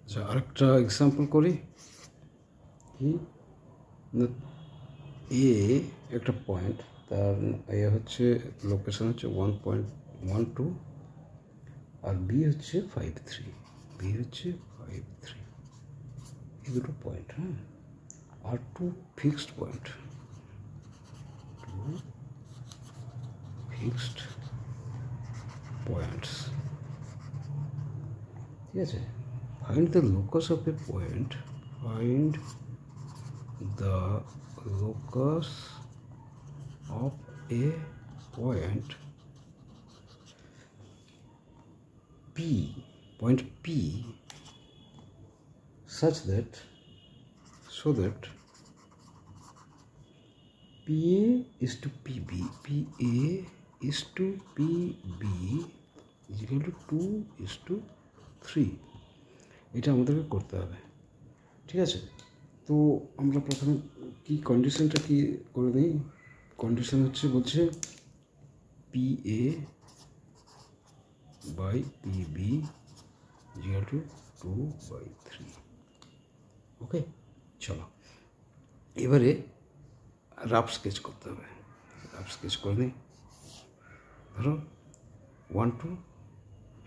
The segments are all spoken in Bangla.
আচ্ছা, আরেকটা এক্সাম্পল করি কি না, এ একটা পয়েন্ট, তার এ হচ্ছে লোকেশন হচ্ছে 1.12 আর বি হচ্ছে 5.3, বি হচ্ছে 5.3, এই দুটো পয়েন্ট। হ্যাঁ, আর two fixed point, fixed points, ঠিক আছে। Find the locus of a point, find the locus of a point P, point P, such that, so that PA is to PB, PA is to PB is equal to 2:3। এটা আমাদেরকে করতে হবে, ঠিক আছে। তো আমরা প্রথমে কি কন্ডিশনটা কি করে দিই, কন্ডিশন হচ্ছে বলছে PA by PB equal to 2/3। ওকে, চলো এবারে রাফ স্কেচ করতে হবে। রাফ স্কেচ করে নিই। ধরো 1 2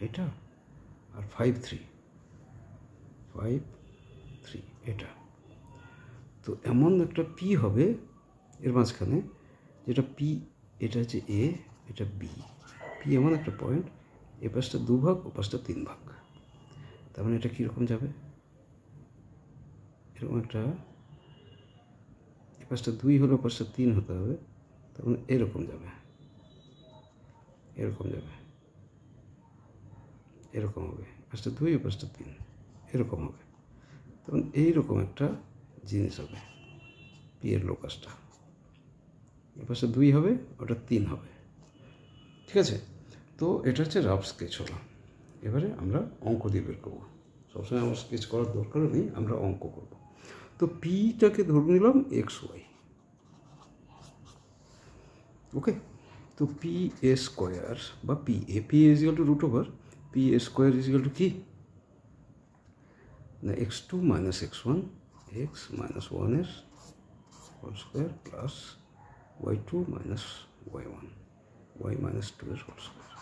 এটা আর 5 3 এটা। তো এমন একটা পি হবে এর মাঝখানে, যেটা পি, এটা হচ্ছে এ, এটা বি, পি এমন একটা পয়েন্ট, এ পাশটা 2 ভাগ, ও পাশটা 3 ভাগ। তার মানে এটা কীরকম যাবে, এরকম একটা, এ পাশটা 2 হলে ও পাশটা 3 হতে হবে, তার মানে এরকম যাবে, এরকম যাবে, এরকম হবে, পাশটা 2 ও পাশটা 3 এরকম হবে। তখন এইরকম একটা জিনিস হবে পি এর লোকাসটা, এ পাশে 2 হবে, ওটা 3 হবে, ঠিক আছে। তো এটা হচ্ছে রাফ স্কেচ হলো। এবারে আমরা অঙ্ক দিয়ে বের করবো। সবসময় আমার স্কেচ করার দরকার নেই, আমরা অঙ্ক করব। তো পিটাকে ধরে নিলাম XY, ওকে। তো পি এ স্কোয়ার বা P A, P is equal to √ওভার P A square is equal to কি না, x2 minus x1, x minus 1 এর whole square plus y2 minus y1, y minus 2 এর হোল স্কোয়ার,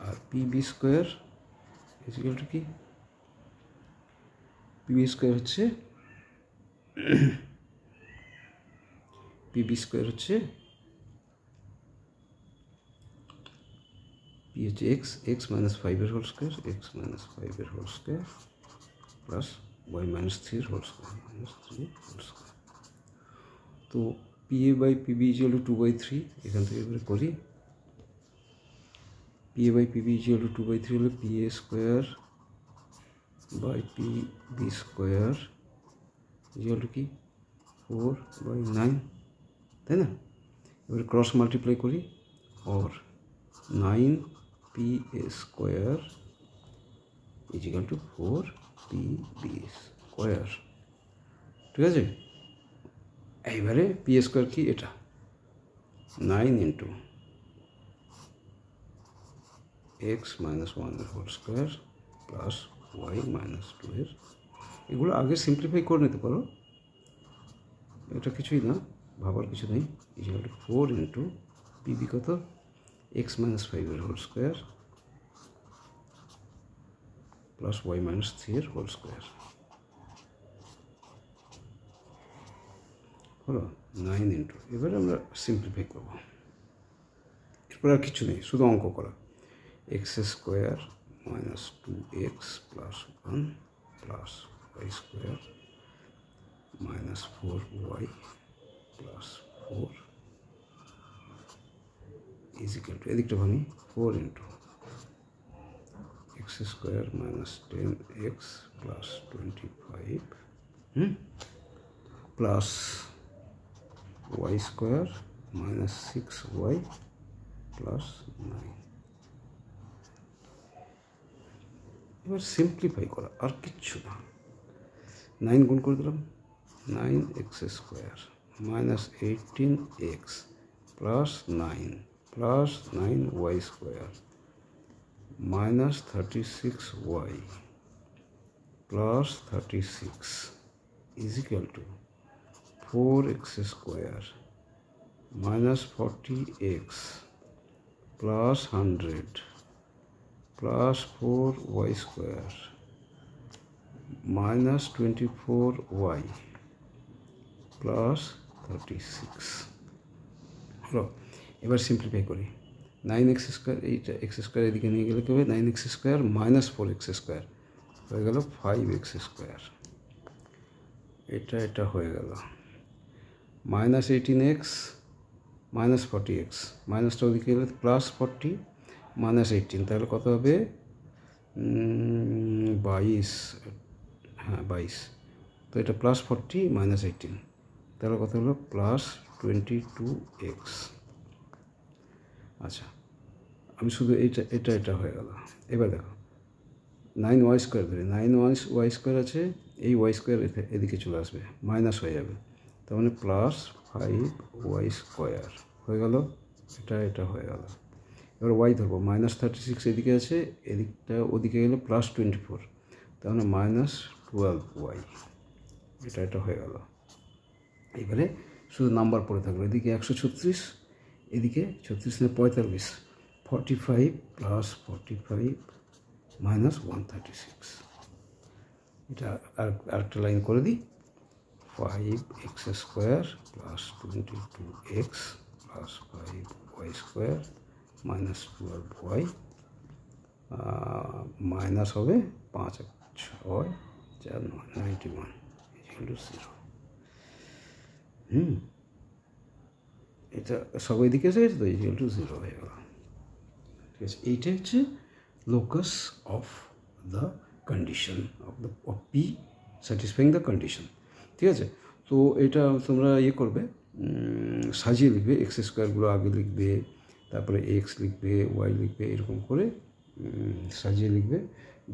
আর PB square is equal to কি, পিবি স্কোয়ার হচ্ছে পিবি স্কোয়ার হচ্ছে পি হচ্ছে x minus 5 এর হোল স্কোয়ার, x minus 5 এর whole square plus y minus 3 এর হোল স্কোয়ার, তো PA by PB is equal to 2/3। এখান থেকে এবারে করি, PA by PB is equal to 2/3 হলে PA square by PB square is equal to কি 4/9, তাই না। এবারে ক্রস মাল্টিপ্লাই করি, और 9PA square is equal two 4PB square, ঠিক আছে। এইবারে পি স্কোয়ার কি, এটা 9 ইন্টু x minus 1 এর whole square plus y minus 2 এর, এগুলো আগে সিম্পলিফাই করে নিতে পারো, এটা কিছুই না, ভাবার কিছু নেই। ইকুয়াল টু 4 ইন্টু পিবি কত, x minus 5 এর whole square plus y minus 3 এর হোল স্কোয়ার হলো 9 ইন্টু, এবারে আমরা সিম্পলিফাই করবো। এরপর আর কিছু নেই, শুধু অঙ্ক করা। X square minus 2x plus 1 plus y square minus 4y plus 4 is equal two, এদিকটা ভাঙি, 4 into x square minus 10x plus 25 plus y square minus 6y plus 9। এবার সিম্পলিফাই করা, আর কিচ্ছু না। 9 গুণ করে দিলাম, 9x square minus 18x plus 9 plus 9y square minus 36y plus 36 is equal to 4x square minus 40x plus 100 plus 4y square minus 24y plus 36 হলো। এবার সিম্পলিফাই করি। 9x স্কোয়ার, এইটা এক্স স্কোয়ার এদিকে নিয়ে গেলে কী হবে, 9x square minus 4x square হয়ে গেল 5x স্কোয়ার। এটা হয়ে গেল মাইনাস 18x মাইনাস 40x, মাইনাসটা ওদিকে গেলে প্লাস 40 মাইনাস 18, তাহলে কত হবে 22, হ্যাঁ 22। তো এটা প্লাস 40 মাইনাস 18, তাহলে কত হলো প্লাস 22x। আচ্ছা, আমি শুধু এটা হয়ে গেল। এবার দেখো 9y স্কোয়ার ধরে, 9y স্কোয়ার আছে, এই y স্কোয়ার এদিকে চলে আসবে, মাইনাস হয়ে যাবে, তার মানে প্লাস 5y স্কোয়ার হয়ে গেল। এটা হয়ে গেল। এবার y ধরবো, মাইনাস 36 এদিকে আছে, এদিকটা ওদিকে গেলে প্লাস 24, তাহলে মাইনাস 12y। এটা হয়ে গেল। এবারে শুধু নাম্বার পড়ে থাকলো, এদিকে 136, এদিকে 36 না 45, 45 প্লাস 45 মাইনাস 136। এটা আরেকটা লাইন করে দিই, 5x square plus 22x plus 5y square minus 12y minus হবে 5 6 4 9 91 ইকুয়াল টু 0। এটা সবাই দিকে এসে গেছে তো, ইকুয়াল টু 0 হয়ে গেল। ঠিক আছে, এইটা হচ্ছে locus of the condition of P satisfying the condition. ঠিক আছে, তো এটা তোমরা করবে, সাজিয়ে লিখবে, এক্স স্কোয়ারগুলো আগে লিখবে, তারপরে এক্স লিখবে, ওয়াই লিখবে, এরকম করে সাজিয়ে লিখবে।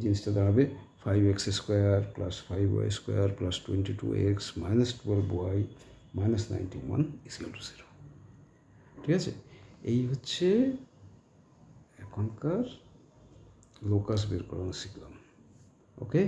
জিনিসটা দাঁড়াবে 5x square plus 5y square plus 22x minus 12y minus 91 equal to 0। ঠিক আছে, এই হচ্ছে এখনকার লোকাস বের করানো শিখলাম। ওকে।